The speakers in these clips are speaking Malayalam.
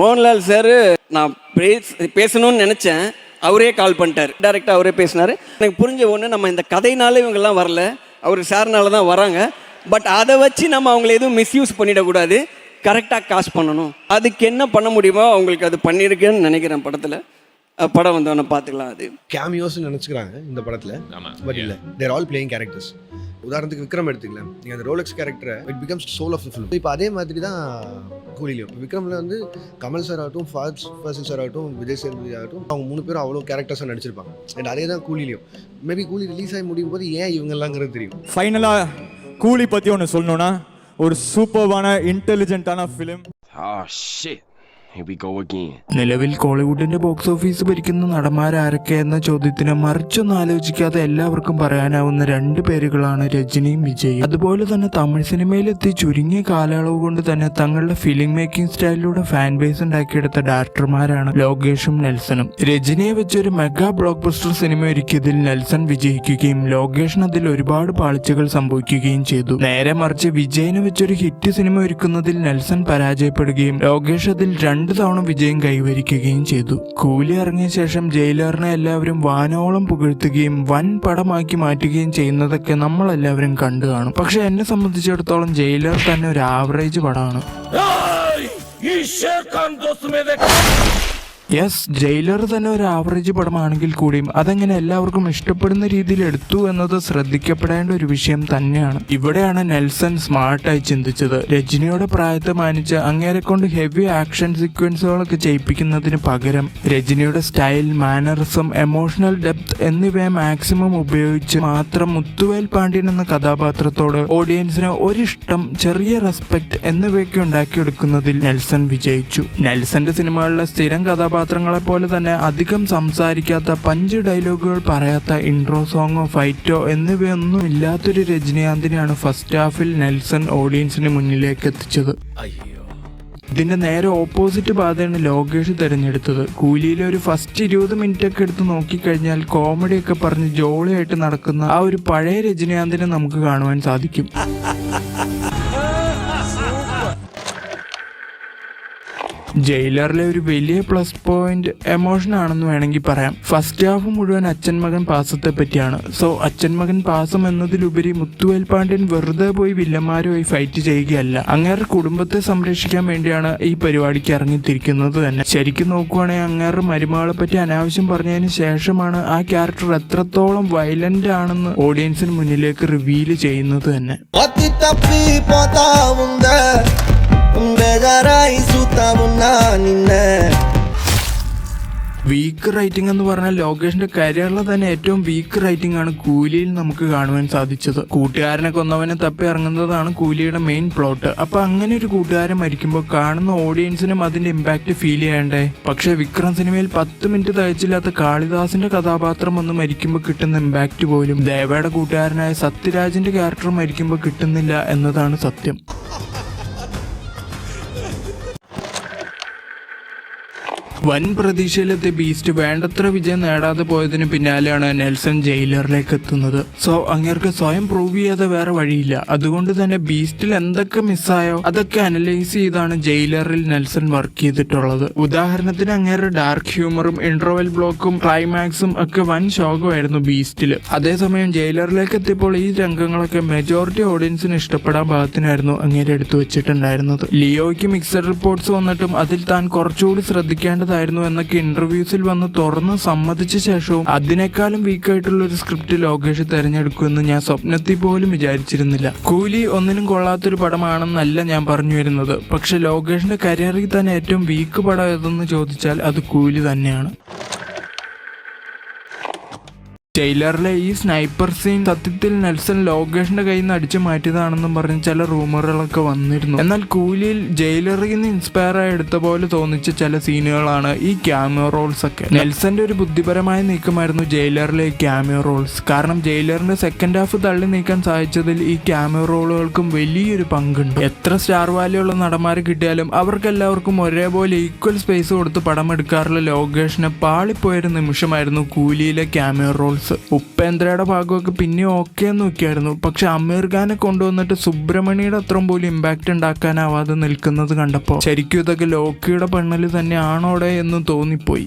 மோகன்லால் சார் நான் பேசணும்னு நினச்சேன், அவரே கால் பண்ணிட்டார். டேரெக்டாக அவரே பேசினார். எனக்கு புரிஞ்ச ஒன்று, நம்ம இந்த கதைனால இவங்கெல்லாம் வரல, அவர் சார்னால தான் வராங்க. பட் அதை வச்சு நம்ம அவங்கள எதுவும் மிஸ்யூஸ் பண்ணிடக்கூடாது, கரெக்டாக காசு பண்ணணும். அதுக்கு என்ன பண்ண முடியுமோ அவங்களுக்கு அது பண்ணியிருக்கேன்னு நினைக்கிறேன். படம் வந்தவொன்னே பார்த்துக்கலாம். அது கேமியோஸ்ன்னு நினச்சிக்கிறாங்க இந்த படத்தில், பட் இல்லை, தேர் ஆல் பிளேயிங் கேரக்டர்ஸ். உதாரணத்துக்கு விக்ரம் எடுத்துக்கலாம், நீங்கள் அந்த ரோலெக்ஸ் கேரக்டரை it becomes soul of the film. இப்போ அதே மாதிரி தான் கூலிலையும். விக்ரமில் வந்து கமல் சார் ஆகட்டும், ஃபாசில் சார் ஆகட்டும், விஜய் சேதுபதி ஆகட்டும், அவங்க 3 பேரும் அவ்வளோ கேரக்டர்ஸாக நடிச்சிருப்பாங்க. அண்ட் அதே தான் கூலிலையும். மேபி கூலி ரிலீஸ் ஆகி முடியும் போது ஏன் இவங்கெல்லாங்கிறது தெரியும். ஃபைனலாக கூலி பற்றி ஒன்று சொல்லணும்னா, ஒரு சூப்பர்வான இன்டெலிஜென்ட்டான ஃபிலிம். നിലവിൽ കോളിവുഡിന്റെ ബോക്സ് ഓഫീസ് ഭരിക്കുന്ന നടന്മാരാരൊക്കെ എന്ന ചോദ്യത്തിന് മറിച്ചൊന്നും ആലോചിക്കാതെ എല്ലാവർക്കും പറയാനാവുന്ന 2 പേരുകളാണ് രജനിയും വിജയും. അതുപോലെ തന്നെ തമിഴ് സിനിമയിലെത്തി ചുരുങ്ങിയ കാലയളവ് കൊണ്ട് തന്നെ തങ്ങളുടെ ഫിലിം മേക്കിംഗ് സ്റ്റൈലിലൂടെ ഫാൻ ബേസ് ഉണ്ടാക്കിയെടുത്ത ഡയറക്ടർമാരാണ് ലോകേഷും നെൽസണും. രജനിയെ വെച്ചൊരു മെഗാ ബ്ലോക്ക് ബസ്റ്റർ സിനിമ ഒരുക്കിയതിൽ നെൽസൺ വിജയിക്കുകയും ലോകേഷിന് അതിൽ ഒരുപാട് പാളിച്ചകൾ സംഭവിക്കുകയും ചെയ്തു. നേരെ മറിച്ച് വിജയനെ വെച്ചൊരു ഹിറ്റ് സിനിമ ഒരുക്കുന്നതിൽ നെൽസൺ പരാജയപ്പെടുകയും ലോകേഷ് അതിൽ 2 തവണ വിജയം കൈവരിക്കുകയും ചെയ്തു. കൂലി ഇറങ്ങിയ ശേഷം ജയിലറിനെ എല്ലാവരും വാനോളം പുകഴ്ത്തുകയും വൻ പടമാക്കി മാറ്റുകയും ചെയ്യുന്നതൊക്കെ നമ്മളെല്ലാവരും കണ്ടു കാണും. പക്ഷെ എന്നെ സംബന്ധിച്ചിടത്തോളം ജയിലർ തന്നെ ഒരു ആവറേജ് പടമാണ്. യെസ്, ജയിലർ തന്നെ ഒരു ആവറേജ് പടമാണെങ്കിൽ കൂടിയും അതെങ്ങനെ എല്ലാവർക്കും ഇഷ്ടപ്പെടുന്ന രീതിയിൽ എടുത്തു എന്നത് ശ്രദ്ധിക്കപ്പെടേണ്ട ഒരു വിഷയം തന്നെയാണ്. ഇവിടെയാണ് നെൽസൺ സ്മാർട്ടായി ചിന്തിച്ചത്. രജനിയുടെ പ്രായത്തെ മാനിച്ച് അങ്ങേരെ കൊണ്ട് ഹെവി ആക്ഷൻ സീക്വൻസുകളൊക്കെ ചെയ്യിപ്പിക്കുന്നതിന് പകരം രജനിയുടെ സ്റ്റൈൽ, മാനറിസം, എമോഷണൽ ഡെപ്ത് എന്നിവയെ മാക്സിമം ഉപയോഗിച്ച് മാത്രം മുത്തുവേൽ പാണ്ഡ്യൻ എന്ന കഥാപാത്രത്തോട് ഓഡിയൻസിന് ഒരിഷ്ടം, ചെറിയ റെസ്പെക്ട് എന്നിവയൊക്കെ ഉണ്ടാക്കിയെടുക്കുന്നതിൽ നെൽസൺ വിജയിച്ചു. നെൽസന്റെ സിനിമകളിലെ സ്ഥിരം കഥാപാത്രങ്ങളെ പോലെ തന്നെ അധികം സംസാരിക്കാത്ത, പഞ്ച് ഡയലോഗുകൾ പറയാത്ത, ഇൻട്രോ സോങ്ങോ ഫൈറ്റോ എന്നിവയൊന്നും ഇല്ലാത്തൊരു രജനീകാന്തിനെയാണ് ഫസ്റ്റ് ഹാഫിൽ നെൽസൺ ഓഡിയൻസിന് മുന്നിലേക്ക് എത്തിച്ചത്. ഇതിന്റെ നേരെ ഓപ്പോസിറ്റ് പാതയാണ് ലോകേഷ് തിരഞ്ഞെടുത്തത്. കൂലിയിലെ ഒരു ഫസ്റ്റ് 20 മിനിറ്റ് ഒക്കെ എടുത്ത് നോക്കിക്കഴിഞ്ഞാൽ കോമഡിയൊക്കെ പറഞ്ഞ് ജോളിയായിട്ട് നടക്കുന്ന ആ ഒരു പഴയ രജനീകാന്തിനെ നമുക്ക് കാണുവാൻ സാധിക്കും. ജയിലറിലെ ഒരു വലിയ പ്ലസ് പോയിന്റ് എമോഷൻ ആണെന്ന് വേണമെങ്കിൽ പറയാം. ഫസ്റ്റ് ഹാഫ് മുഴുവൻ അച്ഛൻ മകൻ പാസത്തെ പറ്റിയാണ്. സോ അച്ഛൻ മകൻ പാസം എന്നതിലുപരി മുത്തുവേൽ പാണ്ഡ്യൻ വെറുതെ പോയി വില്ലന്മാരുമായി ഫൈറ്റ് ചെയ്യുകയല്ല, അങ്ങേരുടെ കുടുംബത്തെ സംരക്ഷിക്കാൻ വേണ്ടിയാണ് ഈ പരിപാടിക്ക് ഇറങ്ങിത്തിരിക്കുന്നത് തന്നെ. ശരിക്കും നോക്കുവാണെങ്കിൽ അങ്ങേരുടെ മരുമകളെ പറ്റി അനാവശ്യം പറഞ്ഞതിന് ശേഷമാണ് ആ ക്യാരക്ടർ എത്രത്തോളം വയലന്റ് ആണെന്ന് ഓഡിയൻസിന് മുന്നിലേക്ക് റിവീൽ ചെയ്യുന്നത് തന്നെ. വീക്ക് റൈറ്റിംഗ് എന്ന് പറഞ്ഞാൽ ലോകേഷിന്റെ കരിയറിലെ തന്നെ ഏറ്റവും വീക്ക് റൈറ്റിംഗ് ആണ് കൂലിയിൽ നമുക്ക് കാണുവാൻ സാധിച്ചത്. കൂട്ടുകാരനെ കൊന്നവനെ തപ്പി ഇറങ്ങുന്നതാണ് കൂലിയുടെ മെയിൻ പ്ലോട്ട്. അപ്പൊ അങ്ങനെ ഒരു കൂട്ടുകാരൻ മരിക്കുമ്പോൾ കാണുന്ന ഓഡിയൻസിനും അതിന്റെ ഇമ്പാക്ട് ഫീൽ ചെയ്യണ്ടേ? പക്ഷെ വിക്രം സിനിമയിൽ 10 മിനിറ്റ് തയ്ച്ചില്ലാത്ത കാളിദാസിന്റെ കഥാപാത്രം ഒന്ന് മരിക്കുമ്പോൾ കിട്ടുന്ന ഇമ്പാക്ട് പോലും ദേവയുടെ കൂട്ടുകാരനായ സത്യരാജിന്റെ ക്യാരക്ടർ മരിക്കുമ്പോൾ കിട്ടുന്നില്ല എന്നതാണ് സത്യം. വൻ പ്രതീക്ഷയിലെത്തിയ ബീസ്റ്റ് വേണ്ടത്ര വിജയം നേടാതെ പോയതിന് പിന്നാലെയാണ് നെൽസൺ ജയിലറിലേക്ക് എത്തുന്നത്. സോ അങ്ങേർക്ക് സ്വയം പ്രൂവ് ചെയ്യാതെ വേറെ വഴിയില്ല. അതുകൊണ്ട് തന്നെ ബീസ്റ്റിൽ എന്തൊക്കെ മിസ്സായോ അതൊക്കെ അനലൈസ് ചെയ്താണ് ജയിലറിൽ നെൽസൺ വർക്ക് ചെയ്തിട്ടുള്ളത്. ഉദാഹരണത്തിന് അങ്ങേരുടെ ഡാർക്ക് ഹ്യൂമറും ഇന്റർവെൽ ബ്ലോക്കും ക്ലൈമാക്സും ഒക്കെ വൻ ശോകമായിരുന്നു ബീസ്റ്റില്. അതേസമയം ജയിലറിലേക്ക് എത്തിയപ്പോൾ ഈ രംഗങ്ങളൊക്കെ മെജോറിറ്റി ഓഡിയൻസിന് ഇഷ്ടപ്പെടാൻ ഭാഗത്തിനായിരുന്നു അങ്ങേരെ എടുത്തു വെച്ചിട്ടുണ്ടായിരുന്നത്. ലിയോയ്ക്ക് മിക്സഡ് റിപ്പോർട്ട്സ് വന്നിട്ടും അതിൽ താൻ കുറച്ചുകൂടി ശ്രദ്ധിക്കേണ്ടത് എന്നൊക്കെ ഇന്റർവ്യൂസിൽ വന്ന് തുറന്ന് സമ്മതിച്ച ശേഷവും അതിനേക്കാളും വീക്കായിട്ടുള്ള ഒരു സ്ക്രിപ്റ്റ് ലോകേഷ് തെരഞ്ഞെടുക്കുമെന്ന് ഞാൻ സ്വപ്നത്തിൽ പോലും വിചാരിച്ചിരുന്നില്ല. കൂലി ഒന്നിനും കൊള്ളാത്തൊരു പടമാണെന്നല്ല ഞാൻ പറഞ്ഞു വരുന്നത്. പക്ഷെ ലോകേഷിന്റെ കരിയറിൽ തന്നെ ഏറ്റവും വീക്ക് പടം ഏതെന്ന് ചോദിച്ചാൽ അത് കൂലി തന്നെയാണ്. ജയിലറിലെ ഈ സ്നൈപ്പർ സീൻ സത്യത്തിൽ നെൽസൺ ലോകേഷിന്റെ കയ്യിൽ നിന്ന് അടിച്ചു മാറ്റിയതാണെന്നും പറഞ്ഞ് ചില റൂമറുകളൊക്കെ വന്നിരുന്നു. എന്നാൽ കൂലിയിൽ ജയിലറിൽ നിന്ന് ഇൻസ്പയർ ആയി എടുത്ത പോലെ തോന്നിച്ച ചില സീനുകളാണ് ഈ ക്യാമിയോ റോൾസ് ഒക്കെ. നെൽസന്റെ ഒരു ബുദ്ധിപരമായ നീക്കമായിരുന്നു ജയിലറിലെ ക്യാമിയോ റോൾസ്. കാരണം ജയിലറിന്റെ സെക്കൻഡ് ഹാഫ് തള്ളി നീക്കാൻ സാധിച്ചതിൽ ഈ ക്യാമിയോ റോളുകൾക്കും വലിയൊരു പങ്കുണ്ട്. എത്ര സ്റ്റാർ വാല്യൂ ഉള്ള നടന്മാരെ കിട്ടിയാലും അവർക്കെല്ലാവർക്കും ഒരേപോലെ ഈക്വൽ സ്പേസ് കൊടുത്ത് പടം എടുക്കാറുള്ള ലോകേഷിന് പാളിപ്പോയൊരു നിമിഷമായിരുന്നു കൂലിയിലെ ക്യാമിയോ റോൾസ്. ക്ലൈമാക്സ്. ഉപേന്ദ്രയുടെ ഭാഗമൊക്കെ പിന്നെ ഓക്കെ എന്ന് നോക്കിയായിരുന്നു. പക്ഷെ അമീർ ഖാനെ കൊണ്ടുവന്നിട്ട് സുബ്രഹ്മണ്യയുടെ അത്രയും പോലും ഇമ്പാക്റ്റ് ഉണ്ടാക്കാനാവാതെ നിൽക്കുന്നത് കണ്ടപ്പോൾ ശരിക്കും ഇതൊക്കെ ലോക്കിയുടെ പെണ്ണല് തന്നെയാണോടെ എന്ന് തോന്നിപ്പോയി.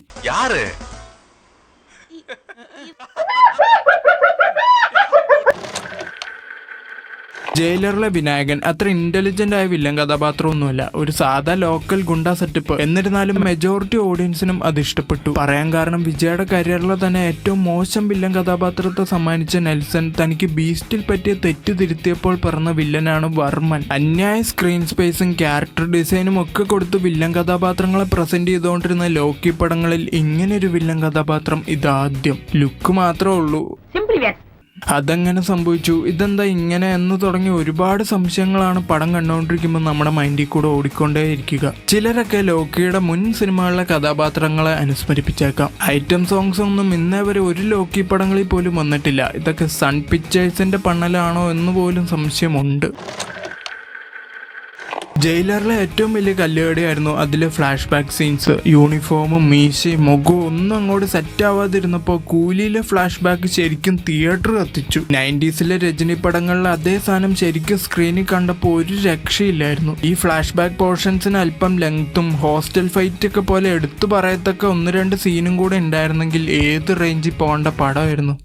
ജയിലറിലെ വിനായകൻ അത്ര ഇന്റലിജന്റ് ആയ വില്ലൻ കഥാപാത്രമൊന്നുമല്ല, ഒരു സാധാ ലോക്കൽ ഗുണ്ട സെറ്റപ്പ്. എന്നിരുന്നാലും മെജോറിറ്റി ഓഡിയൻസിനും അത് ഇഷ്ടപ്പെട്ടു. പറയാൻ കാരണം വിജയുടെ കരിയറിലെ തന്നെ ഏറ്റവും മോശം വില്ലൻ കഥാപാത്രത്തെ സമ്മാനിച്ച നെൽസൺ തനിക്ക് ബീസ്റ്റിൽ പറ്റിയ തെറ്റ് തിരുത്തിയപ്പോൾ പറഞ്ഞ വില്ലനാണ് വർമ്മൻ. അന്യായ സ്ക്രീൻ സ്പേസും ക്യാരക്ടർ ഡിസൈനും ഒക്കെ കൊടുത്ത് വില്ലൻ കഥാപാത്രങ്ങളെ പ്രസന്റ് ചെയ്തുകൊണ്ടിരുന്ന ലോക്കി പടങ്ങളിൽ ഇങ്ങനൊരു വില്ലൻ കഥാപാത്രം ഇതാദ്യം. ലുക്ക് മാത്രമേ ഉള്ളൂ. അതെങ്ങനെ സംഭവിച്ചു, ഇതെന്താ ഇങ്ങനെ എന്ന് തുടങ്ങി ഒരുപാട് സംശയങ്ങളാണ് പടം കണ്ടുകൊണ്ടിരിക്കുമ്പോൾ നമ്മുടെ മൈൻഡിൽ കൂടെ ഓടിക്കൊണ്ടേയിരിക്കുക. ചിലരൊക്കെ ലോക്കിയുടെ മുൻ സിനിമകളിലെ കഥാപാത്രങ്ങളെ അനുസ്മരിപ്പിച്ചേക്കാം. ഐറ്റം സോങ്സ് ഒന്നും ഇന്നേ വരെ ഒരു ലോക്കി പടങ്ങളിൽ പോലും വന്നിട്ടില്ല. ഇതൊക്കെ സൺ പിക്ചേഴ്സിന്റെ പണ്ണലാണോ എന്ന് പോലും സംശയമുണ്ട്. ജയിലറിലെ ഏറ്റവും വലിയ കല്ലുകടിയായിരുന്നു അതിലെ ഫ്ലാഷ് ബാക്ക് സീൻസ്. യൂണിഫോമും മീശയും മുഖവും ഒന്നും അങ്ങോട്ട് സെറ്റ് ആവാതിരുന്നപ്പോൾ കൂലിയിലെ ഫ്ലാഷ് ബാക്ക് ശരിക്കും തിയേറ്റർ കത്തിച്ചു. 90s രജനി പടങ്ങളിലെ അതേ സാധനം ശരിക്കും സ്ക്രീനിൽ കണ്ടപ്പോൾ ഒരു രക്ഷയില്ലായിരുന്നു. ഈ ഫ്ലാഷ് ബാക്ക് പോർഷൻസിന് അല്പം ലെങ്ത്തും ഹോസ്റ്റൽ ഫൈറ്റ് ഒക്കെ പോലെ എടുത്തു പറയത്തക്ക 1-2 സീനും കൂടെ ഉണ്ടായിരുന്നെങ്കിൽ ഏത് റേഞ്ചിൽ പോകേണ്ട പടമായിരുന്നു.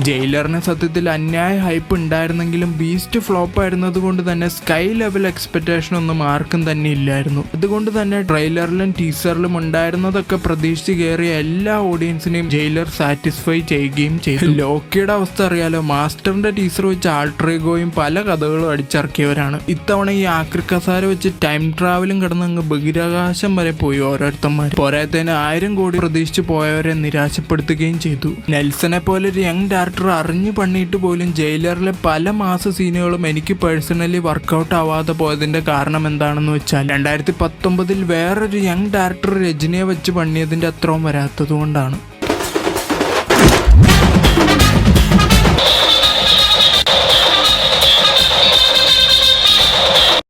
ജയിലറിന് സത്യത്തിൽ അന്യായ ഹൈപ്പ് ഉണ്ടായിരുന്നെങ്കിലും ബീസ്റ്റ് ഫ്ലോപ്പ് ആയിരുന്നത് കൊണ്ട് തന്നെ സ്കൈ ലെവൽ എക്സ്പെക്ടേഷൻ ഒന്നും ആർക്കും തന്നെ ഇല്ലായിരുന്നു. അതുകൊണ്ട് തന്നെ ട്രെയിലറിലും ടീസറിലും ഉണ്ടായിരുന്നതൊക്കെ പ്രതീക്ഷിച്ച് കയറിയ എല്ലാ ഓഡിയൻസിനെയും ജയിലർ സാറ്റിസ്ഫൈ ചെയ്യുകയും ചെയ്തു. ലോക്കിയുടെ അവസ്ഥ അറിയാലോ, മാസ്റ്ററിന്റെ ടീസർ വെച്ച് ആൾട്രേഗോയും പല കഥകളും അടിച്ചിറക്കിയവരാണ്. ഇത്തവണ ഈ ആക്രി കസാര വെച്ച് ടൈം ട്രാവലും കിടന്ന് അങ്ങ് ബഹിരാകാശം വരെ പോയി ഓരോരുത്തന്മാർ. പോരാത്തതിന് 1000 കോടി പ്രതീക്ഷിച്ച് പോയവരെ നിരാശപ്പെടുത്തുകയും ചെയ്തു. നെൽസനെ പോലെ ഒരു യങ് ഡയറക്ടർ അറിഞ്ഞു പണിയിട്ട് പോലും ജയിലറിലെ പല മാസ സീനുകളും എനിക്ക് പേഴ്സണലി വർക്കൗട്ട് ആവാതെ പോയതിന്റെ കാരണം എന്താണെന്ന് വെച്ചാൽ 2019 വേറൊരു യങ് ഡയറക്ടർ രജനിയെ വെച്ച് പണിയതിന്റെ അത്രയും വരാത്തത് കൊണ്ടാണ്.